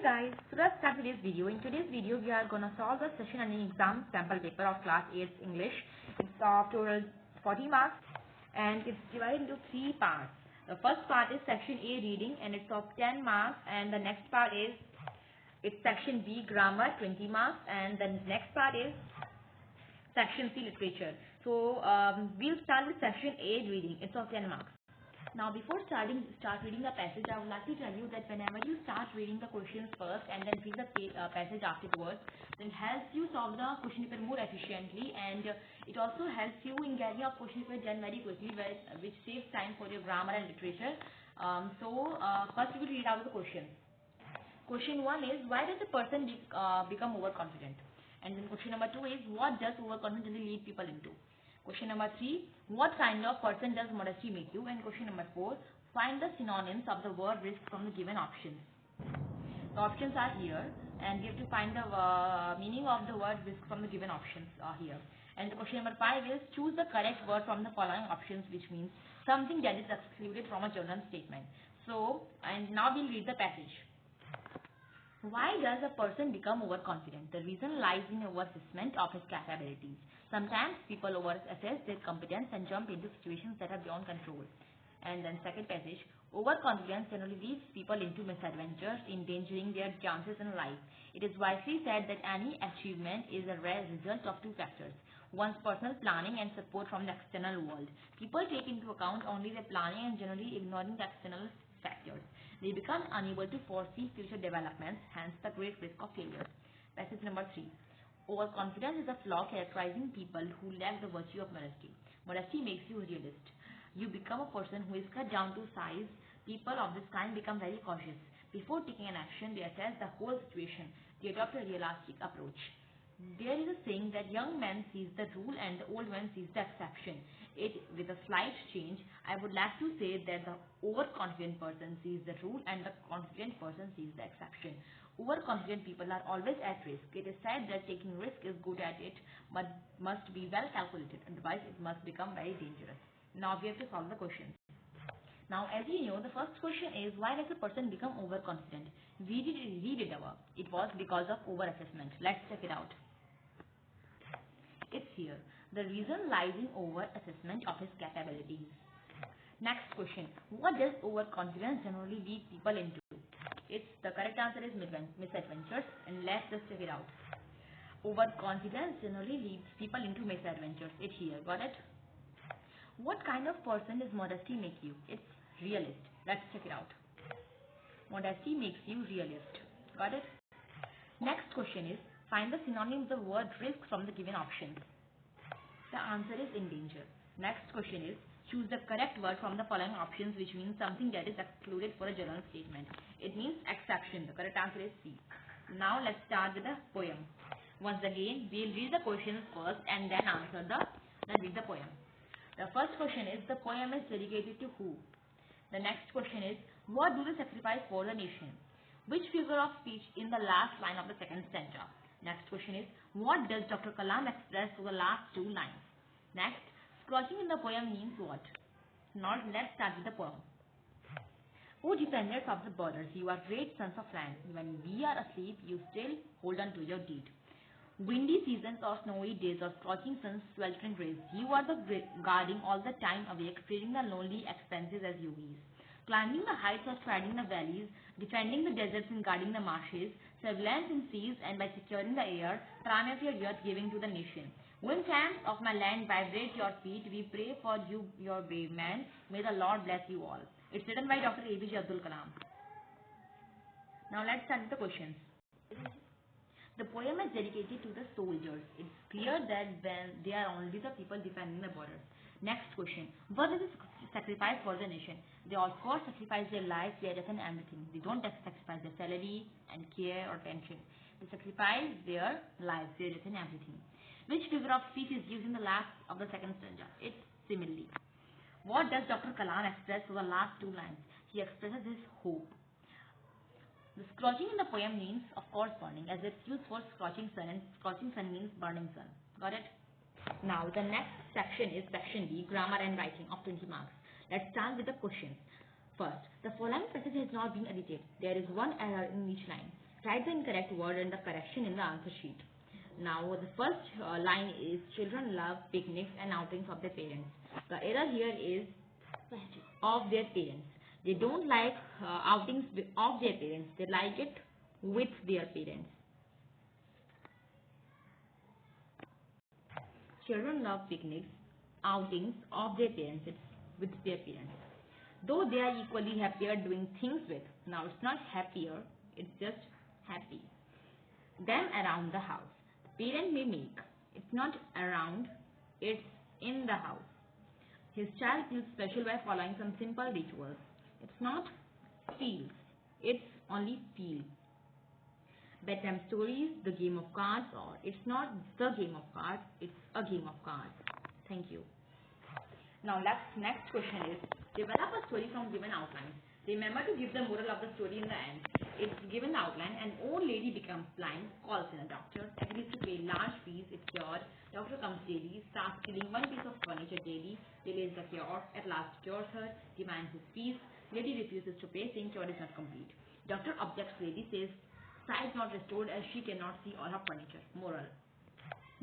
Guys, so let's start today's video. In today's video, we are gonna solve the session and exam sample paper of class 8 English. It's of total 40 marks and it's divided into 3 parts. The first part is section A reading and it's of 10 marks, and the next part is it's section B grammar 20 marks, and the next part is section C literature. So we'll start with section A reading. It's of 10 marks. Now before start reading the passage, I would like to tell you that whenever you start reading the questions first and then read the passage afterwards, then it helps you solve the question paper more efficiently, and it also helps you in getting your question paper done very quickly, which saves time for your grammar and literature. First we will read out the questions. Question 1 is, why does a person become overconfident? And then question number 2 is, what does overconfidence lead people into? Question number 3, what kind of person does modesty make you? And question number 4, find the synonyms of the word risk from the given options. The options are here, and we have to find the meaning of the word risk from the given options here. And the question number 5 is, choose the correct word from the following options, which means something that is excluded from a journal statement. So, and now we'll read the passage. Why does a person become overconfident? The reason lies in overassessment of his capabilities. Sometimes people overassess their competence and jump into situations that are beyond control. And then second passage, overconfidence generally leads people into misadventures, endangering their chances in life. It is wisely said that any achievement is a rare result of two factors: one's personal planning and support from the external world. People take into account only their planning and generally ignoring the external factors. They become unable to foresee future developments, hence the great risk of failure. Passage number 3. Overconfidence is a flaw characterizing people who lack the virtue of modesty. Modesty makes you a realist. You become a person who is cut down to size. People of this kind become very cautious. Before taking an action, they assess the whole situation. They adopt a realistic approach. There is a saying that young man sees the rule and the old man sees the exception. With a slight change, I would like to say that the overconfident person sees the rule and the confident person sees the exception. Overconfident people are always at risk. It is said that taking risk is good at it, but must be well calculated, otherwise it must become very dangerous. Now we have to solve the questions. Now, as you know, the first question is, why does a person become overconfident? We did read it above. It was because of overassessment. Let's check it out. It's here. The reason lies in overassessment of his capabilities. Next question, what does overconfidence generally lead people into? The correct answer is misadventures, and let's just check it out. Overconfidence generally leads people into misadventures. It's here. Got it? What kind of person does modesty make you? It's realist. Let's check it out. Modesty makes you realist. Got it? Next question is, find the synonyms of word risk from the given options. The answer is in danger. Next question is, choose the correct word from the following options, which means something that is excluded for a journal statement. It means exception. The correct answer is C. Now let's start with the poem. Once again, we'll read the questions first and then read the poem. The first question is, the poem is dedicated to who? The next question is, what do they sacrifice for the nation? Which figure of speech in the last line of the second stanza? Next question is, what does Dr. Kalam express through the last two lines? Next, scorching in the poem means what? Now let's start with the poem. O defenders of the borders, you are great sons of land. When we are asleep, you still hold on to your deed. Windy seasons or snowy days or scorching suns, sweltering rays, you are the guarding all the time awake, fearing the lonely expanses as yogis. Climbing the heights or striding the valleys, defending the deserts and guarding the marshes, surveillance in seas and by securing the air, triumph your youth giving to the nation. When champs of my land vibrate your feet, we pray for you, your brave men. May the Lord bless you all. It's written by Dr. APJ Abdul Kalam. Now let's start with the questions. The poem is dedicated to the soldiers. It's clear that they are only the people defending the borders. Next question. What is the sacrifice for the nation? They of course sacrifice their lives, their death and everything. They don't sacrifice their salary and care or pension. They sacrifice their lives, their death and everything. Which figure of speech is used in the last of the second stanza? It's simile. What does Dr. Kalam express through the last two lines? He expresses his hope. The scorching in the poem means, of course, burning, as it's used for scorching sun, and scorching sun means burning sun. Got it? Now, the next section is section B, grammar and writing of 20 marks. Let's start with the questions. First, the following passage has not been edited. There is one error in each line. Write the incorrect word and the correction in the answer sheet. Now the first line is children love picnics and outings of their parents. The error here is of their parents. They don't like outings of their parents. They like it with their parents. Children love picnics, outings of their parents. It's with their parents. Though they are equally happier doing things with. Now it's not happier, it's just happy. Them around the house. Parent may make. It's not around, it's in the house. His child feels special by following some simple rituals. It's not feels, it's only feel. Bedtime stories, the game of cards, or it's not the game of cards, it's a game of cards. Thank you. Now next question is, develop a story from given outlines. Remember to give the moral of the story in the end. It's given outline. An old lady becomes blind, calls in a doctor, agrees to pay large fees if cured. Doctor comes daily, starts stealing one piece of furniture daily, delays the cure, at last cures her, demands his fees. Lady refuses to pay, saying cure is not complete. Doctor objects. Lady says sight not restored as she cannot see all her furniture. Moral.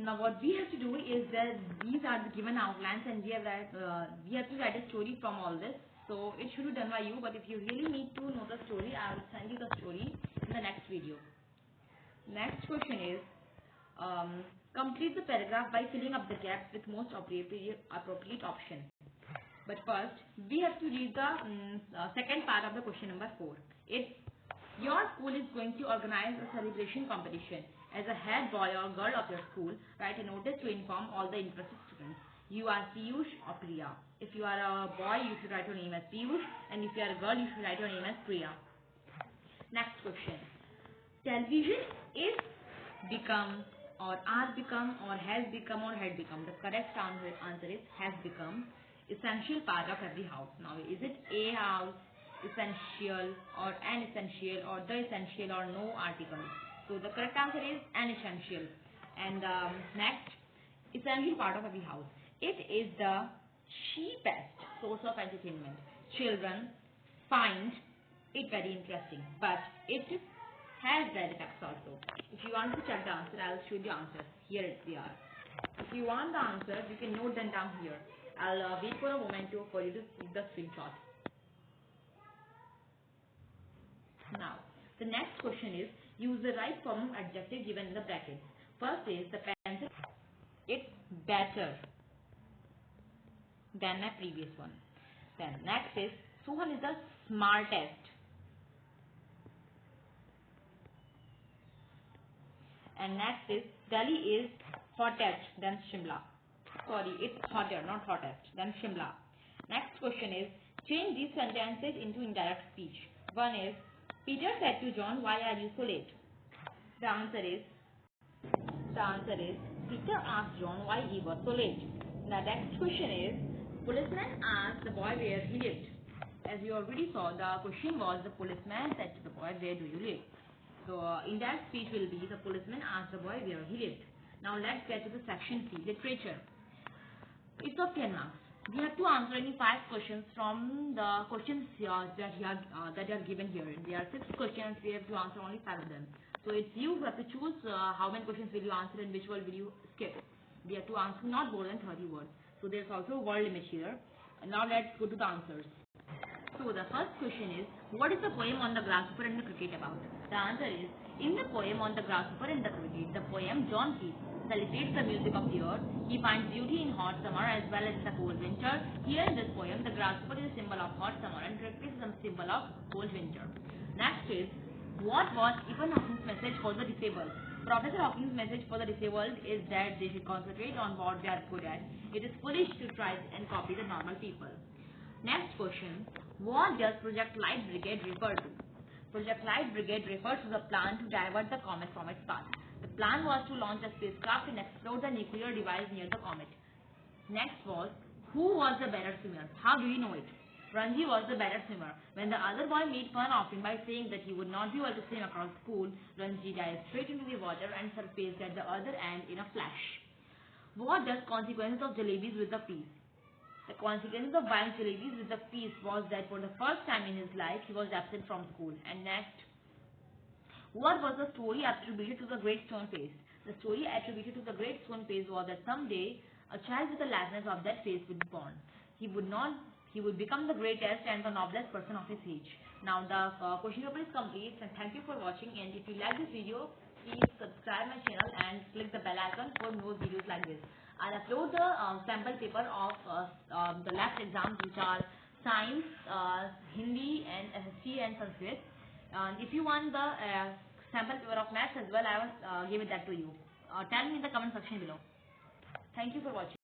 Now what we have to do is that these are the given outlines and we have to write a story from all this. So it should be done by you, but if you really need to know the story, I will send you the story in the next video. Next question is, complete the paragraph by filling up the gaps with most appropriate option. But first, we have to read the second part of the question number 4. It's, your school is going to organize a celebration competition. As a head boy or girl of your school, write a notice to inform all the interested students. You are Piyush or Priya. If you are a boy, you should write your name as Piyush, and if you are a girl, you should write your name as Priya. Next question. Television is become or are become or has become or had become. The correct answer is has become essential part of every house. Now, is it a house, essential, or an essential, or the essential, or no article? So the correct answer is an essential. And next, essential part of every house. It is the cheapest source of entertainment. Children find it very interesting, but it has bad effects also. If you want to check the answer, I will show you the answers. Here they are. If you want the answers, you can note them down here. I'll wait for a moment for you to see the screenshot. Now, the next question is, use the right form of adjective given in the brackets. First is, the pencil, it's better than my previous one. Then next is, Suhan is the smartest. And next is, Delhi is hottest than Shimla. Sorry, it's hotter, not hottest than Shimla. Next question is, change these sentences into indirect speech. One is, Peter said to John, why are you so late? The answer is, Peter asked John why he was so late. The next question is, policeman asked the boy where he lived. As you already saw, the question was, the policeman said to the boy, where do you live? So indirect speech will be, the policeman asked the boy where he lived. Now let's get to the section C, literature. It's of 10 marks. We have to answer any 5 questions from the questions that are given here. There are 6 questions. We have to answer only 5 of them. So it's you who have to choose how many questions will you answer and which one will you skip. We have to answer not more than 30 words. So there's also a word limit here. And now let's go to the answers. So the first question is, what is the poem on the grasshopper and the cricket about? The answer is, in the poem on the grasshopper and the cricket, the poem John Keats celebrates the music of the earth. He finds beauty in hot summer as well as the cold winter. Here in this poem, the grasshopper is a symbol of hot summer and cricket is a symbol of cold winter. Next is, what was Stephen Hawking's message for the disabled? Professor Hawking's message for the disabled is that they should concentrate on what they are good at. It is foolish to try and copy the normal people. Next question, what does Project Light Brigade refer to? Project Light Brigade refers to the plan to divert the comet from its path. The plan was to launch a spacecraft and explode the nuclear device near the comet. Next was, who was the better swimmer? How do you know it? Ranji was the better swimmer. When the other boy made fun of him by saying that he would not be able to swim across the pool, Ranji dived straight into the water and surfaced at the other end in a flash. What does consequences of jalebis with the feast? The consequences of buying jalebis with the feast was that for the first time in his life, he was absent from school. And next, What was the story attributed to the great stone face? The story attributed to the great stone face was that someday a child with the likeness of that face would be born. He would become the greatest and the noblest person of his age. Now the question paper is complete, and thank you for watching. And if you like this video, please subscribe my channel and click the bell icon for more videos like this. I'll upload the sample paper of the last exams, which are science, Hindi, and history and Sanskrit. If you want the sample paper of maths as well, I will give it that to you. Tell me in the comment section below. Thank you for watching.